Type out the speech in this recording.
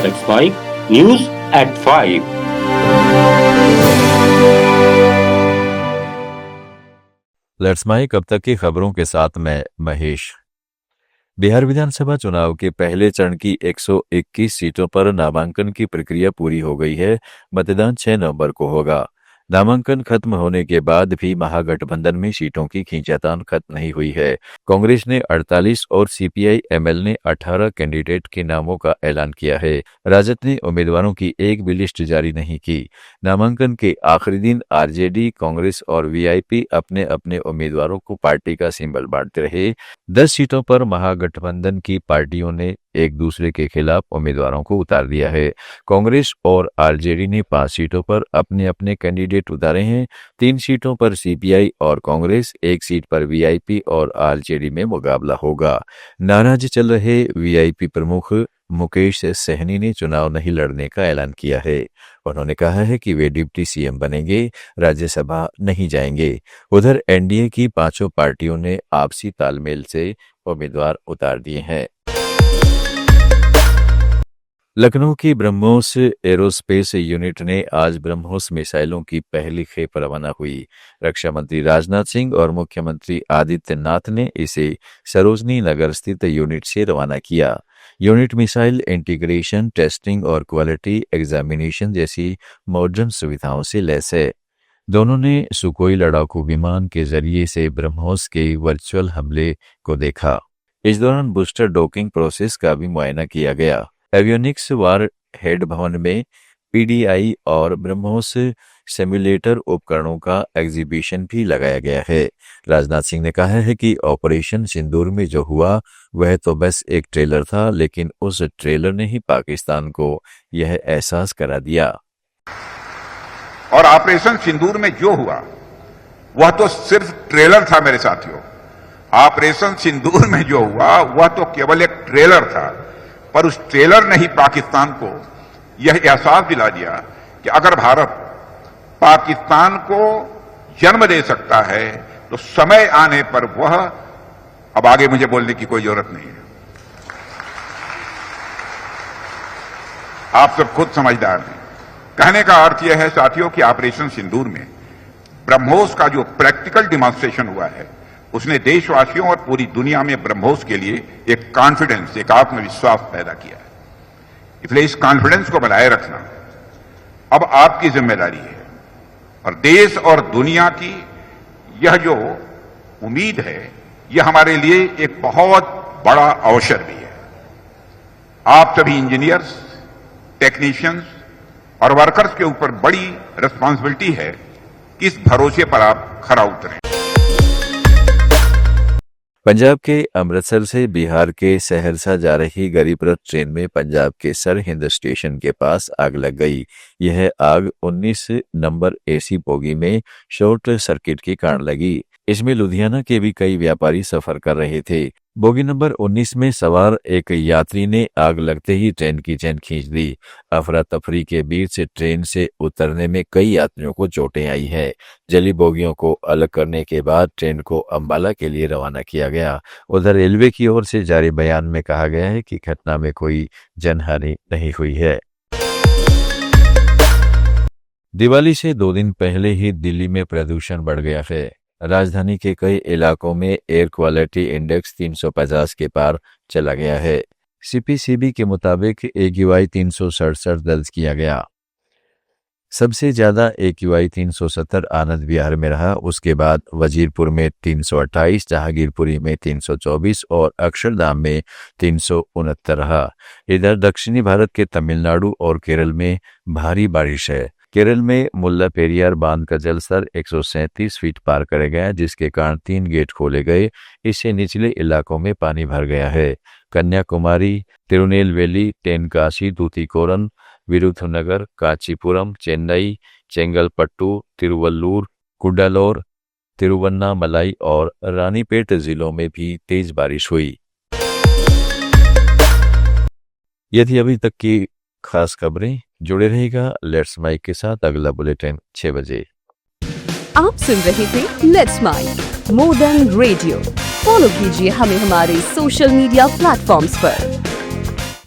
Let's Mike News at 5. Let's Mike अब तक की खबरों के साथ मैं महेश। बिहार विधानसभा चुनाव के पहले चरण की 121 सीटों पर नामांकन की प्रक्रिया पूरी हो गई है। मतदान 6 नवंबर को होगा। नामांकन खत्म होने के बाद भी महागठबंधन में सीटों की खींचातान खत्म नहीं हुई है। कांग्रेस ने 48 और सीपीआई एमएल ने 18 कैंडिडेट के नामों का ऐलान किया है। राजद ने उम्मीदवारों की एक भी लिस्ट जारी नहीं की। नामांकन के आखिरी दिन आरजेडी, कांग्रेस और वीआईपी अपने अपने उम्मीदवारों को पार्टी का सिंबल बांटते रहे। 10 सीटों पर महागठबंधन की पार्टियों ने एक दूसरे के खिलाफ उम्मीदवारों को उतार दिया है। कांग्रेस और आरजेडी ने 5 सीटों पर अपने अपने कैंडिडेट उतारे हैं। 3 सीटों पर सीपीआई और कांग्रेस, 1 सीट पर वीआईपी और आरजेडी में मुकाबला होगा। नाराज चल रहे वीआईपी प्रमुख मुकेश सहनी ने चुनाव नहीं लड़ने का ऐलान किया है। उन्होंने कहा है कि वे डिप्टी सीएम बनेंगे, राज्यसभा नहीं जाएंगे। उधर एनडीए की 5 पार्टियों ने आपसी तालमेल से उम्मीदवार उतार दिए हैं। लखनऊ की ब्रह्मोस एरोस्पेस यूनिट ने आज ब्रह्मोस मिसाइलों की पहली खेप रवाना हुई। रक्षा मंत्री राजनाथ सिंह और मुख्यमंत्री आदित्यनाथ ने इसे सरोजनी नगर स्थित यूनिट से रवाना किया। यूनिट मिसाइल इंटीग्रेशन, टेस्टिंग और क्वालिटी एग्जामिनेशन जैसी मॉडर्न सुविधाओं से लैस है। दोनों ने सुकोई लड़ाकू विमान के जरिए से ब्रह्मोस के वर्चुअल हमले को देखा। इस दौरान बूस्टर डॉकिंग प्रोसेस का भी मुआयना किया गया। एवियोनिक्स वार हेड भवन में पीडीआई और ब्रह्मोस सिम्युलेटर उपकरणों का एग्जीबिशन भी लगाया गया है। राजनाथ सिंह ने कहा है कि ऑपरेशन सिंदूर में जो हुआ वह तो बस एक ट्रेलर था, लेकिन उस ट्रेलर ने ही पाकिस्तान को यह एहसास करा दिया। और ऑपरेशन सिंदूर में जो हुआ वह तो सिर्फ ट्रेलर था मेरे साथियों। ऑपरेशन सिंदूर में जो हुआ वह तो केवल एक ट्रेलर था, पर उस ट्रेलर ने ही पाकिस्तान को यह एहसास दिला दिया कि अगर भारत पाकिस्तान को जन्म दे सकता है तो समय आने पर वह, अब आगे मुझे बोलने की कोई जरूरत नहीं है, आप सब खुद समझदार हैं। कहने का अर्थ यह है साथियों कि ऑपरेशन सिंदूर में ब्रह्मोस का जो प्रैक्टिकल डिमॉन्स्ट्रेशन हुआ है उसने देशवासियों और पूरी दुनिया में ब्रह्मोस के लिए एक कॉन्फिडेंस, एक आत्मविश्वास पैदा किया है। इसलिए इस कॉन्फिडेंस को बनाए रखना अब आपकी जिम्मेदारी है और देश और दुनिया की यह जो उम्मीद है यह हमारे लिए एक बहुत बड़ा अवसर भी है। आप सभी इंजीनियर्स, टेक्नीशियंस और वर्कर्स के ऊपर बड़ी रिस्पॉन्सिबिलिटी है कि इस भरोसे पर आप खरा उतरें। पंजाब के अमृतसर से बिहार के सहरसा जा रही गरीब रथ ट्रेन में पंजाब के सरहिंद स्टेशन के पास आग लग गई। यह आग 19 नंबर एसी बोगी में शॉर्ट सर्किट के कारण लगी। इसमें लुधियाना के भी कई व्यापारी सफर कर रहे थे। बोगी नंबर 19 में सवार एक यात्री ने आग लगते ही ट्रेन की चेन खींच दी। अफरा तफरी के बीच से ट्रेन से उतरने में कई यात्रियों को चोटें आई हैं। जली बोगियों को अलग करने के बाद ट्रेन को अंबाला के लिए रवाना किया गया। उधर रेलवे की ओर से जारी बयान में कहा गया है कि घटना में कोई जनहानि नहीं हुई है। दिवाली से 2 दिन पहले ही दिल्ली में प्रदूषण बढ़ गया है। राजधानी के कई इलाकों में एयर क्वालिटी इंडेक्स 350 के पार चला गया है। सीपीसीबी के मुताबिक AQI 367 दर्ज किया गया। सबसे ज्यादा AQI 370 आनंद विहार में रहा। उसके बाद वजीरपुर में 328, जहांगीरपुरी में 324 और अक्षरधाम में 369 रहा। इधर दक्षिणी भारत के तमिलनाडु और केरल में भारी बारिश है। केरल में मुल्ला पेरियार बांध का जलस्तर 137 फीट पार कर गया, जिसके कारण 3 गेट खोले गए। इससे निचले इलाकों में पानी भर गया है। कन्याकुमारी, तिरुनेलवेली, तेनकाशी, तूतीकोरन, विरुधुनगर, कांचीपुरम, चेन्नई, चेंगलपट्टू, तिरुवल्लूर, कुडालोर, तिरुवन्नामलाई और रानीपेट जिलों में भी तेज बारिश हुई। यदि अभी तक की खास खबरें, जुड़े रहेगा लेट्स माइक के साथ। अगला बुलेटिन 6 बजे। आप सुन रहे थे let's Mike more than radio. Follow कीजिए हमें हमारे सोशल मीडिया प्लेटफॉर्म्स पर।